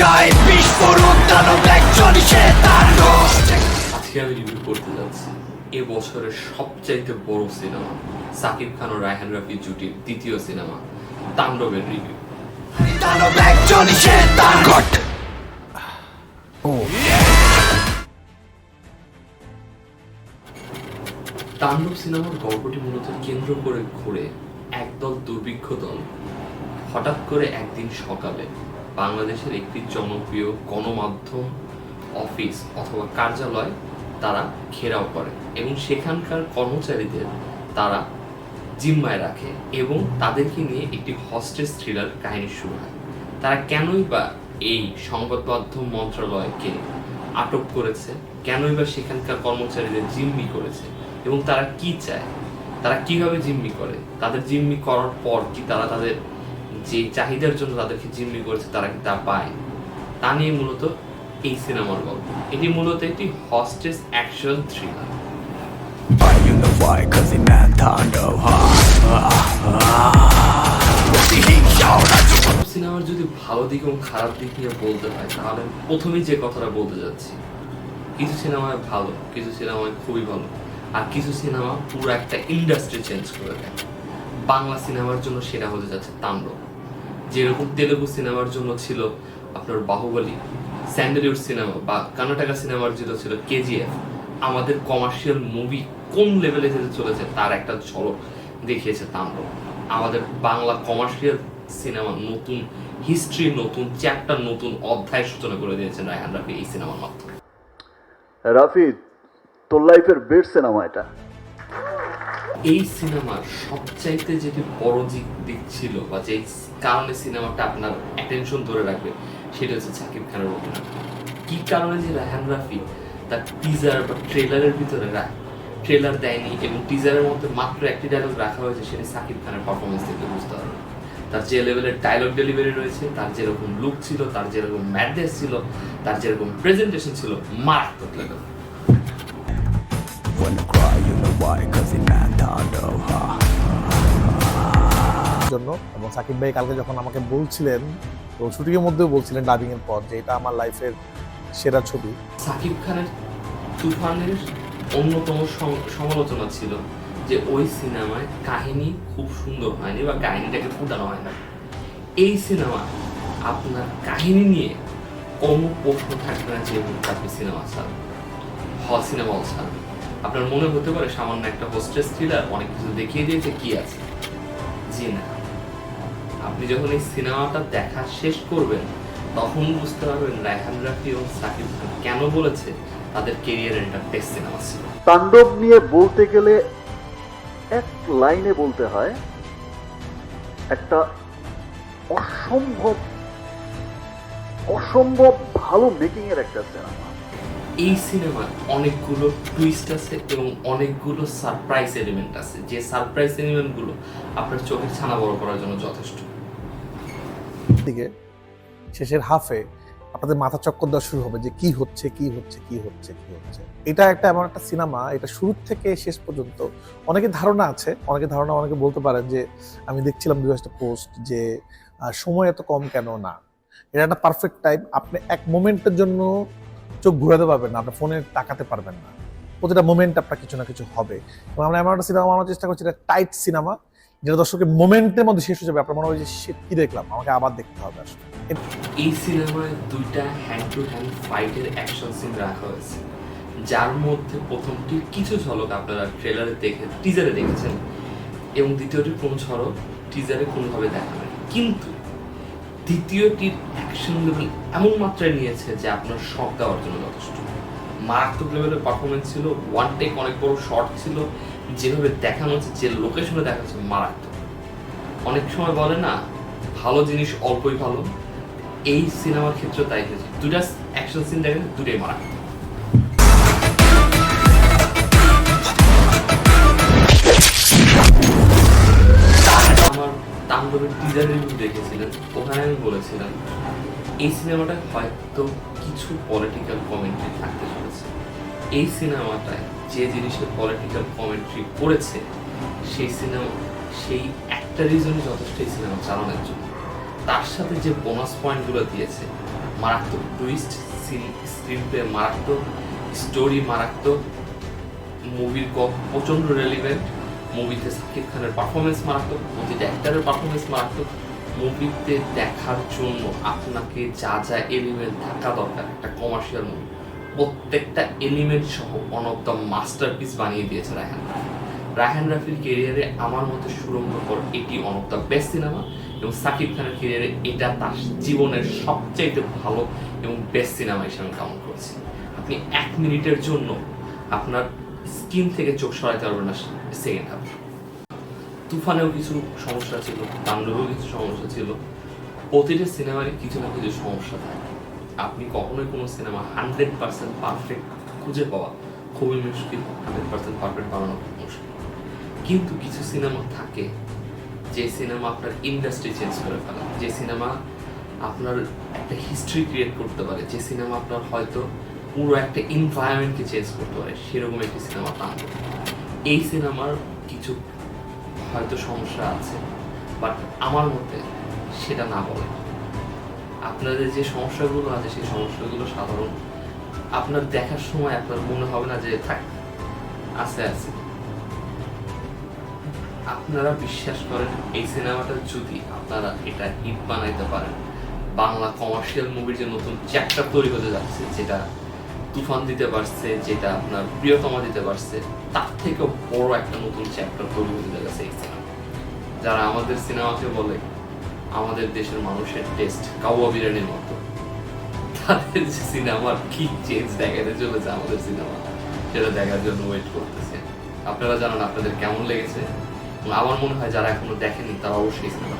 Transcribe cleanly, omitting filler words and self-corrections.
যায় বিস্ফোরক দানব একজনই সে তাণ্ডব। আজকে আমি রিভিউ করতে যাচ্ছি এ বছরের সবচাইতে বড় সিনেমা সাকিব খান ও রায়হান রাফির জুটির দ্বিতীয় সিনেমা তাণ্ডবের রিভিউ। দানব একজনই সে তাণ্ডব। তাণ্ডব সিনেমার গল্পটি মূলত কেন্দ্র করে ঘুরে একদল দুর্ভিক্ষ দল হঠাৎ করে একদিন সকালে বাংলাদেশের একটি জনপ্রিয় গণমাধ্যম অফিস অথবা কার্যালয় তারা ঘেরাও করে এবং সেখানকার কর্মচারীদের তারা জিম্মায় রাখে এবং তাদেরকে নিয়ে একটি হস্টেজ থ্রিলার কাহিনী শুরু হয়। তারা কেনই বা এই সংবাদ মাধ্যম মন্ত্রণালয়কে আটক করেছে, কেনই বা সেখানকার কর্মচারীদের জিম্মি করেছে এবং তারা কি চায়, তারা কিভাবে জিম্মি করে, তাদের জিম্মি করার পর কি তারা তাদের যে চাহিদার জন্য তাদেরকে জিম্মি করেছে তারা কি তা পায়, তা নিয়ে মূলত এই সিনেমার গল্প। এটি মূলত একটি হস্টেজ অ্যাকশন থ্রিলার। সিনেমার যদি ভালো দিক এবং খারাপ দিক নিয়ে বলতে হয় তাহলে প্রথমেই যে কথাটা বলতে যাচ্ছি, কিছু সিনেমায় ভালো, কিছু সিনেমায় খুবই ভালো, আর কিছু সিনেমা পুরো একটা ইন্ডাস্ট্রি চেঞ্জ করে দেয়। বাংলা সিনেমার জন্য সেটা হতে যাচ্ছে তাণ্ডব, যেরকম তেলেগু সিনেমার জন্য ছিল আপনার বাহুবলী, স্যান্ডালউড সিনেমা বা কর্ণাটকা সিনেমার জন্য ছিল কেজিএফ। আমাদের কমার্শিয়াল মুভি কোন লেভেলে যেতে চলেছে তার একটা ঝলক দেখিয়েছে তাণ্ডব। আমাদের বাংলা কমার্শিয়াল সিনেমা নতুন হিস্ট্রি, নতুন চ্যাপ্টার, নতুন অধ্যায় সূচনা করে দিয়েছেন রায়হান রাফি এই সিনেমার মাধ্যমে। রাফি, তোর লাইফের বেস্ট সিনেমা এটা। এই সিনেমার সবচাইতে যেটি বড় দিক ছিল বা যে কারণে সিনেমাটা আপনার অ্যাটেনশন ধরে রাখবে সেটা হচ্ছে সাকিব খানের অভিনয়। কি কারণে যে রায়হান রাফি তার টিজার বা ট্রেলারের ভিতরে ট্রেলার দেয়নি এবং টিজারের মধ্যে মাত্র একটি ডায়লগ রাখা হয়েছে, সেটি সাকিব খানের পারফরমেন্স থেকে বুঝতে পারবে। তার যে লেভেলের ডায়লগ ডেলিভারি রয়েছে, তার যেরকম লুক ছিল, তার যেরকম ম্যাডনেস ছিল, তার যেরকম প্রেজেন্টেশন ছিল, মারাত্মক লেভেল। জন্য এবং সাকিব ভাই কালকে যখন আমাকে বলছিলেন, তো শুটিংয়ের মধ্যেও বলছিলেন ডাবিং এর পর যে এটা আমার লাইফের সেরা ছবি। সাকিব খানের তুফানের অন্যতম সমালোচনা ছিল যে ওই সিনেমায় কাহিনী খুব সুন্দর হয়নি বা কাহিনীটাকে ফুটানো হয় না। এই সিনেমা আপনার কাহিনী নিয়ে কোনো প্রশ্ন থাকবে না যে আপনি সিনেমা ছাড়েন, সিনেমা ছাড়েন। আপনার মনে হতে পারে সামান্য একটা হোস্টেজ থ্রিলার, অনেক কিছু দেখিয়ে দিয়েছে, কি আছে, জি না। আপনি যখন এই সিনেমাটা দেখা শেষ করবেন তখন বুঝতে পারবেন রায়হান রাফি ও সাকিব খান কেন বলেছে তাদের ক্যারিয়ারের একটা বেস্ট সিনেমা ছিল। তাণ্ডব নিয়ে বলতে গেলে এক লাইনে বলতে হয় একটা অসম্ভব ভালো মেকিং এর একটা সিনেমা। এই সিনেমার অনেকগুলো টুইস্ট আছে এবং অনেকগুলো সারপ্রাইজ এলিমেন্ট আছে, যে সারপ্রাইজ এলিমেন্টগুলো আপনার চোখের ছানা বড় করার জন্য যথেষ্ট। দিকে শেষের হাফে আপনাদের মাথা চক্কর দেওয়া শুরু হবে যে কি হচ্ছে কি হচ্ছে কি হচ্ছে কি হচ্ছে। এটা একটা এমন একটা সিনেমা, এটা শুরু থেকে শেষ পর্যন্ত অনেকে ধারণা আছে, অনেকে বলতে পারেন যে আমি দেখছিলাম দু একটা পোস্ট যে সময় এত কম কেন না, এটা একটা পারফেক্ট টাইম। আপনি এক মোমেন্টের জন্য চোখ ঘুরাতে পারবেন না, আপনার ফোনে তাকাতে পারবেন না, প্রতিটা মোমেন্ট আপনার কিছু না কিছু হবে। এবং আমরা এমন একটা সিনেমা বানানোর চেষ্টা করছি, এটা টাইট সিনেমা যেটা দর্শকের মোমেন্টের মধ্যে শেষ হয়ে যাবে, আপনার মনে হবে যে কি দেখলাম, আমাকে আবার দেখতে হবে। আসলে এই সিনেমায় দুইটা হ্যান্ড টু হ্যান্ড ফাইটের অ্যাকশন সিন রাখা হয়েছে, যার মধ্যে প্রথমটির কিছু ঝলক আপনারা ট্রেলারে টিজারে দেখেছেন এবং দ্বিতীয়টির কোনো ঝলক টিজারে কোনোভাবে দেখা নেই। কিন্তু দ্বিতীয়টির অ্যাকশন লেভেল এমন মাত্রায় নিয়েছে যে আপনার শক দেওয়ার জন্য যথেষ্ট। মারাত্মক লেভেলের পারফরমেন্স ছিল, ওয়ান টেক অনেক বড় শর্ট ছিল, যেভাবে দেখানো হচ্ছে, যে লোকেশনে দেখা হচ্ছে, মারাত্মক। অনেক সময় বলে না ভালো জিনিস অল্পই ভালো, এই সিনেমার ক্ষেত্রে তাই হয়েছে। দুটা অ্যাকশন সিন দেখেন, দুটাই মারাত্মক। আমার তাণ্ডবের টিজার রিভিউ দেখেছিলেন, ওখানে আমি বলেছিলাম এই সিনেমাটা হয়তো কিছু পলিটিক্যাল কমেন্ট্রি থাকতে চলেছে। এই সিনেমাটায় যে জিনিসের পলিটিক্যাল কমেন্ট্রি করেছে সেই একটা রিজনই যথেষ্ট এই সিনেমা চালানোর জন্য। তার সাথে যে বোনাস পয়েন্টগুলো দিয়েছে, মারাত্মক টুইস্ট, স্ক্রিন প্লে মারাত্মক, স্টোরি মারাত্মক, মুভির প্রচন্ড রেলিভেন্ট, মুভিতে শাকিব খানের পারফরমেন্স মারাত্মক, প্রতিটা অ্যাক্টরের পারফরমেন্স মারাত্মক। মুভিতে দেখার জন্য আপনাকে যা যা এলিমেন্ট থাকা দরকার একটা কমার্শিয়াল মুভি, প্রত্যেকটা এলিমেন্ট সহ ওয়ান অফ দ্য মাস্টারপিস বানিয়ে দিয়েছে রায়হান রাফির ক্যারিয়ারে আমার মতে সুরঙ্গকর এটি one of the best cinema, এবং শাকিব খানের ক্যারিয়ারে এটা তার জীবনের সবচাইতে ভালো এবং বেস্ট সিনেমা হিসেবে কাউন্ট করছি। আপনি 1 মিনিটের জন্য আপনার স্কিন থেকে চোখ সরাইতে পারবেন না সেকেন্ড হাফ। তুফানেও কিছু সমস্যা ছিল, তাণ্ডবেও কিছু সমস্যা ছিল, প্রতিটা সিনেমারই কিছু না কিছু সমস্যা থাকে। আপনি কখনোই কোনো সিনেমা 100% পারফেক্ট খুঁজে পাওয়া খুবই মুশকিল, 100% পারফেক্ট বানানো খুব মুশকিল। কিন্তু কিছু সিনেমা থাকে যে সিনেমা আপনার ইন্ডাস্ট্রি চেঞ্জ করে ফেলে, যে সিনেমা আপনার একটা হিস্ট্রি ক্রিয়েট করতে পারে, যে সিনেমা আপনার হয়তো পুরো একটা এনভায়রনমেন্টকে চেঞ্জ করতে পারে, সেরকম একটি সিনেমা তাণ্ডব। এই সিনেমার কিছু হয়তো সমস্যা আছে, বাট আমার মতে সেটা না বলে। আপনাদের যে সমস্যাগুলো আছে সেই সমস্যাগুলো সাধারণ, আপনার দেখার সময় আপনার মনে হবে না যে থাক আছে আছে। আপনারা বিশ্বাস করেন এই সিনেমাটা যদি আপনারা এটা হিট বানাইতে পারেন, বাংলা কমার্শিয়াল মুভির যে নতুন চ্যাপ্টার তৈরি হতে যাচ্ছে, যেটা তুফান দিতে পারছে, যেটা আপনার প্রিয়তমা দিতে পারছে, তার থেকেও বড় একটা নতুন চ্যাপ্টার তৈরি হতে যাচ্ছে এই সিনেমা। যারা আমাদের সিনেমাকে বলে আমাদের দেশের মানুষের টেস্ট কাউয়া বিরিয়ানির মতো, তাদের যে সিনেমার কি চেঞ্জ দেখাতে চলেছে আমাদের সিনেমা, সেটা দেখার জন্য ওয়েট করতেছে। আপনারা জানান আপনাদের কেমন লেগেছে, এবং আমার মনে হয় যারা এখনো দেখেনি তারা অবশ্যই সিনেমা